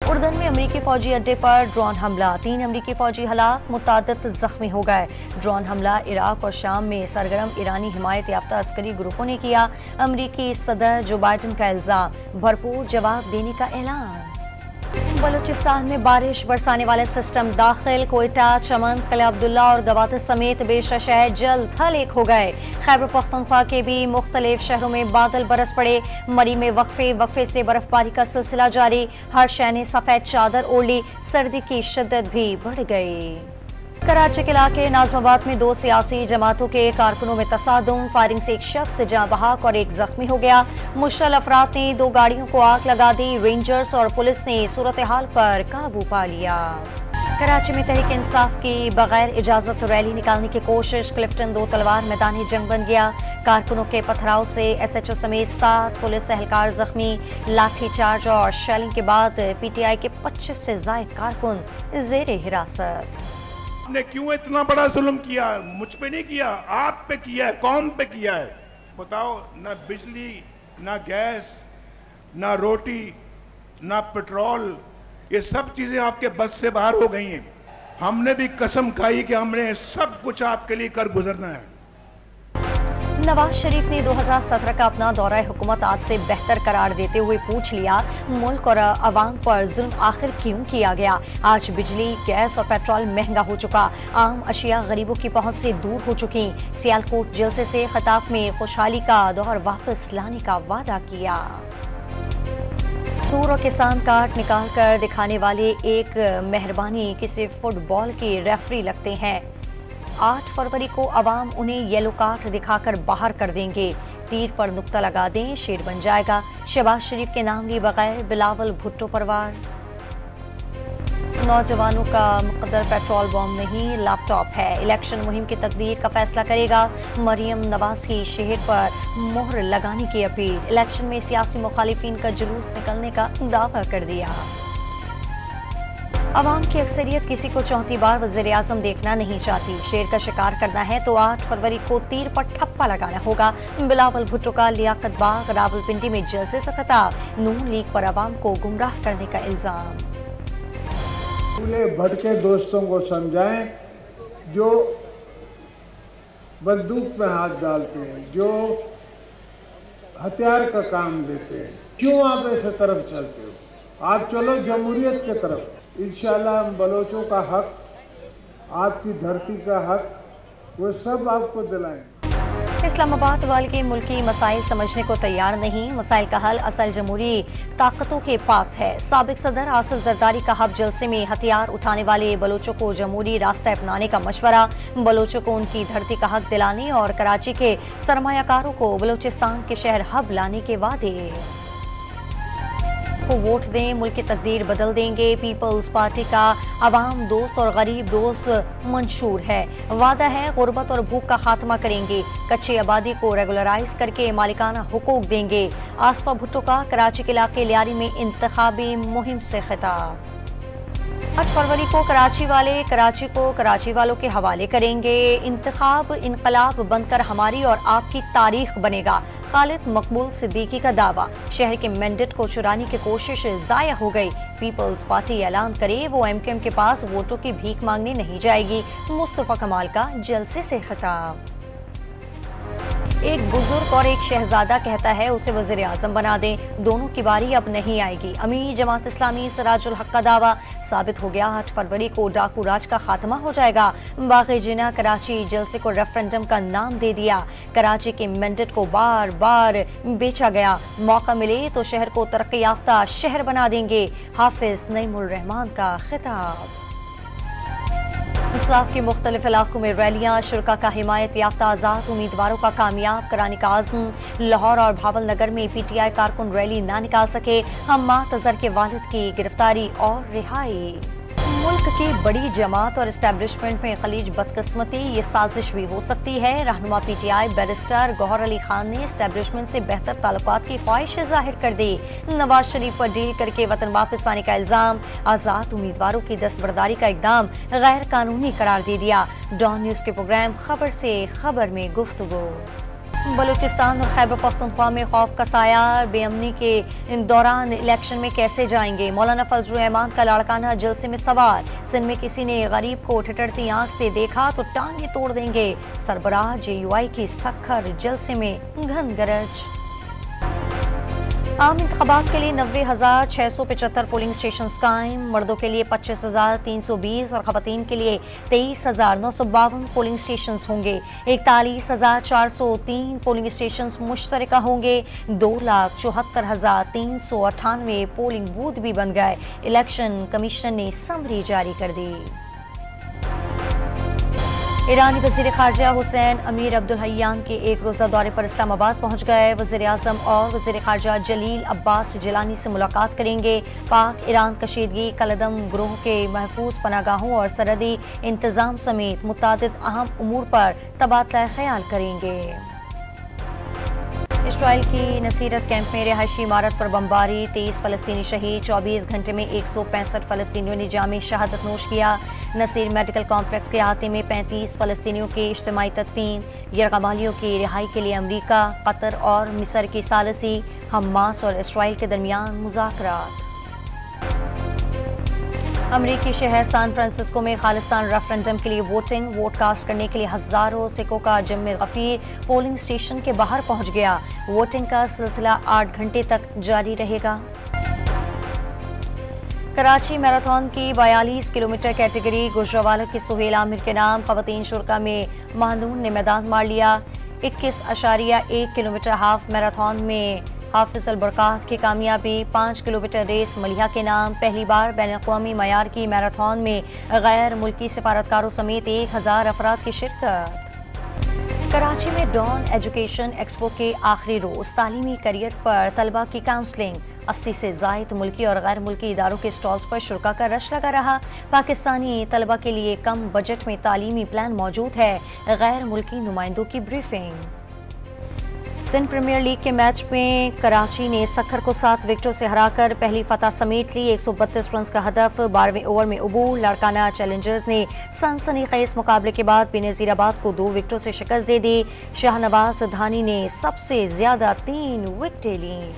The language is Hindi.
उर्दन में अमरीकी फौजी अड्डे पर ड्रोन हमला, 3 अमरीकी फौजी हलाक, मुतादिद जख्मी हो गए। ड्रोन हमला इराक और शाम में सरगर्म ईरानी हिमायत याफ्ता अस्करी ग्रुपों ने किया। अमरीकी सदर जो बाइडन का इल्जाम, भरपूर जवाब देने का ऐलान। बलूचिस्तान में बारिश बरसाने वाले सिस्टम दाखिल, कोयटा, चमन, किला अब्दुल्ला और गवाते समेत बेशतर शहर जल थल एक हो गए। खैबर पख्तूनख्वा के भी मुख्तलिफ शहरों में बादल बरस पड़े। मरी में वक्फे से बर्फबारी का सिलसिला जारी। हर शहर ने सफेद चादर ओढ़ ली, सर्दी की शिद्दत भी बढ़ गई। कराची के इलाके नाजमाबाद में 2 सियासी जमातों के कारकुनों में तसादुम, फायरिंग से एक शख्स जाँ बहक और एक जख्मी हो गया। मुश्तल अफराद ने 2 गाड़ियों को आग लगा दी। रेंजर्स और पुलिस ने सूरत हाल पर काबू पा लिया। कराची में तहरीक इंसाफ की बगैर इजाजत रैली निकालने की कोशिश, क्लिफ्टन 2 तलवार मैदानी जंग बन गया। कारकुनों के पथराव से SHO समेत 7 पुलिस एहलकार जख्मी। लाठीचार्ज और शेलिंग के बाद PTI के 25 से जायद कारकुन जेर हिरासत। आपने क्यों इतना बड़ा जुल्म किया? मुझ पे नहीं किया, आप पे किया है, कौम पे किया है। बताओ, ना बिजली, ना गैस, ना रोटी, ना पेट्रोल, ये सब चीजें आपके बस से बाहर हो गई हैं। हमने भी कसम खाई कि हमने सब कुछ आपके लिए कर गुजरना है। नवाज शरीफ ने 2017 का अपना दौरा हुकूमत आज से बेहतर करार देते हुए पूछ लिया, मुल्क और अवाम पर जुल्म आखिर क्यों किया गया? आज बिजली, गैस और पेट्रोल महंगा हो चुका, आम अशिया गरीबों की पहुंच से दूर हो चुकी। सियालकोट जलसे से खिताब में खुशहाली का दौर वापस लाने का वादा किया। सूर और किसान कार्ड निकाल कर दिखाने वाले एक मेहरबानी किसी फुटबॉल के रेफरी लगते हैं। 8 फरवरी को अवाम उन्हें येलो कार्ड दिखाकर बाहर कर देंगे। तीर पर नुक्ता लगा दें, शेर बन जाएगा। शहबाज शरीफ के नाम लिए बगैर बिलावल भुट्टो परवार। नौजवानों का मुकद्दर पेट्रोल बॉम्ब नहीं, लैपटॉप है। इलेक्शन मुहिम की तकदीर का फैसला करेगा। मरियम नवाज की शहर पर मोहर लगाने की अपील। इलेक्शन में सियासी मुखालिफिन का जुलूस निकलने का दावा कर दिया। अवाम की अक्सरियत किसी को 4थी बार वज़ीर आज़म देखना नहीं चाहती। शेर का शिकार करना है तो 8 फरवरी को तीर पर ठप्पा लगाना होगा। बिलावल भुट्टो का लियाकत बाग रावलपिंडी में जलसे से खिताब। नून लीग पर अवाम को गुमराह करने का इल्जाम। खुले भटके दोस्तों को समझाएं, जो बंदूक में हाथ डालते हैं, जो हथियार का काम देते हैं। क्यों आप ऐसे तरफ चलते हो? आप चलो जमहूरियत की तरफ। इंशाल्लाह हम बलोचों का हक, आपकी धरती का हक, वो सब आपको दिलाएंगे। इस्लामाबाद वाले के मुल्की मसाइल समझने को तैयार नहीं। मसाइल का हल असल जमहूरी ताकतों के पास है। साबिक सदर आसिफ जरदारी का हब जलसे में हथियार उठाने वाले बलोचों को जमहूरी रास्ता अपनाने का मशवरा। बलोचों को उनकी धरती का हक दिलाने और कराची के सरमायाकारों को बलोचिस्तान के शहर हब लाने के वादे। को वोट दें, मुल्क की तकदीर बदल देंगे। पीपल्स पार्टी का अवाम दोस्त और गरीब दोस्त मंशूर है। वादा है गुर्बत और भूख का खात्मा करेंगे। कच्ची आबादी को रेगुलराइज करके मालिकाना हुकूक देंगे। आसफा भुट्टो का कराची के इलाके लियारी में इंतखाबी मुहिम से खिताब। 8 फरवरी को कराची वाले कराची को कराची वालों के हवाले करेंगे। इंतखाब इनकलाब बनकर हमारी और आपकी तारीख बनेगा। खालिद मकबूल सिद्दीकी का दावा। शहर के मैंडेट को चुराने की कोशिश जाया हो गई। पीपल्स पार्टी ऐलान करे वो MQM के पास वोटों की भीख मांगने नहीं जाएगी। मुस्तफा कमाल का जलसे से खिताब। एक बुजुर्ग और एक शहजादा कहता है उसे वज़ीर आज़म बना दें। दोनों की बारी अब नहीं आएगी। अमीर जमात इस्लामी सिराजुल हक का दावा। साबित हो गया 8 फरवरी को डाकू राज का खात्मा हो जाएगा। बाग़े जिना कराची जलसे को रेफरेंडम का नाम दे दिया। कराची के मैंडेट को बार बार बेचा गया। मौका मिले तो शहर को तरक्की याफ्ता शहर बना देंगे। हाफिज नईमुर रहमान का खिताब। इंसाफ के मुख्तलिफ इलाकों में रैलियां। शुरा का हिमायत याफ्ता आज़ाद उम्मीदवारों का कामयाब कराने का आज़म। लाहौर और भावल नगर में PTI कारकुन रैली ना निकाल सके। हम्मा तजर के वालिद की गिरफ्तारी और रिहाई। मुल्क की बड़ी जमात और इस्टेब्लिशमेंट में खलीज बदकिस्मती, ये साजिश भी हो सकती है। रहनुमा PTI बैरिस्टर गौहर अली खान ने इस्टेब्लिशमेंट से बेहतर ताल्लुकात की ख्वाहिश जाहिर कर दी। नवाज शरीफ पर डील करके वतन वापस आने का इल्जाम। आज़ाद उम्मीदवारों की दस्तबरदारी का इकदाम गैर कानूनी करार दे दिया। डॉन न्यूज़ के प्रोग्राम खबर से खबर में गुफ्तगू। बलूचिस्तान और खैबर पख्तूनख्वा में खौफ का साया, बेअमनी के दौरान इलेक्शन में कैसे जाएंगे। मौलाना फजल रहमान का लाड़काना जलसे में सवाल, सिंध में किसी ने गरीब को ठिठुरती आंख से देखा तो टांगे तोड़ देंगे। सरबराह JUI की सखर जलसे में घन गरज। आम इंतखाबात के लिए 90,675 पोलिंग स्टेशन कायम, मर्दों के लिए 25,320 और खवातीन के लिए 23,952 पोलिंग स्टेशन होंगे। 41,403 पोलिंग स्टेशन मुश्तरका होंगे। 2,74,398 पोलिंग बूथ भी बन गए। इलेक्शन कमीशन ने समरी जारी कर दी। ईरानी वज़ीर ख़ारजा हुसैन अमीर अब्दुल हय्यान के एक रोज़ा दौरे पर इस्लामाबाद पहुंच गए। वज़ीर आज़म और वज़ीर ख़ारजा जलील अब्बास जिलानी से मुलाकात करेंगे। पाक ईरान कशीदगी कलदम ग्रोह के महफूज पनागाहों और सरहदी इंतज़ाम समेत मुतादिद अहम उमूर पर तबादला ख्याल करेंगे। इसराइल की नसीरत कैंप में रिहायशी इमारत पर बमबारी, 23 फ़लस्तीनी शहीद। 24 घंटे में 165 फ़लस्तीनियों ने जामे शहादत नोश किया। नसीर मेडिकल कॉम्प्लेक्स के अहाते में 35 फ़लस्तीनियों की इज्तिमाई तदफीन। यरगमालियों की रिहाई के लिए अमरीका, कतर और मिस्र की सालसी। हमास और इसराइल के दरमियान मुज़ाकरात। अमरीकी शहर सैन फ्रांसिस्को में खालिस्तान रेफरेंडम के लिए वोट कास्ट करने के लिए हजारों सिखों का जम्मे गफीर पोलिंग स्टेशन के बाहर पहुंच गया। वोटिंग का सिलसिला 8 घंटे तक जारी रहेगा। कराची मैराथन की 42 किलोमीटर कैटेगरी गुजरावाला की सुहेल आमिर के नाम। खवातीन शुरका में महानून ने मैदान मार लिया। 21.1 किलोमीटर हाफ मैराथन में हाफिज अल बरकात की कामयाबी। 5 किलोमीटर रेस मलिहा के नाम। पहली बार बैनुल-अक़वामी मयार की मैराथन में गैर मुल्की सिफारतकारों समेत 1000 अफराद की शिरकत। कराची में डॉन एजुकेशन एक्सपो के आखिरी रोज तालीमी करियर पर तलबा की काउंसलिंग। 80 से ज़ायद मुल्की और गैर मुल्की इदारों के स्टॉल्स पर शुरा का रश लगा रहा। पाकिस्तानी तलबा के लिए कम बजट में तालीमी प्लान मौजूद है। गैर मुल्की नुमाइंदों की ब्रीफिंग। सिंध प्रीमियर लीग के मैच में कराची ने सखर को 7 विकेटों से हराकर पहली फतह समेट ली। 132 रन का हदफ। 12वें ओवर में अबूल लाड़काना चैलेंजर्स ने सनसनीखेज मुकाबले के बाद बेनज़ीराबाद को 2 विकेटों से शिकस्त दे दी। शाहनवाज धानी ने सबसे ज्यादा 3 विकेटें लीं।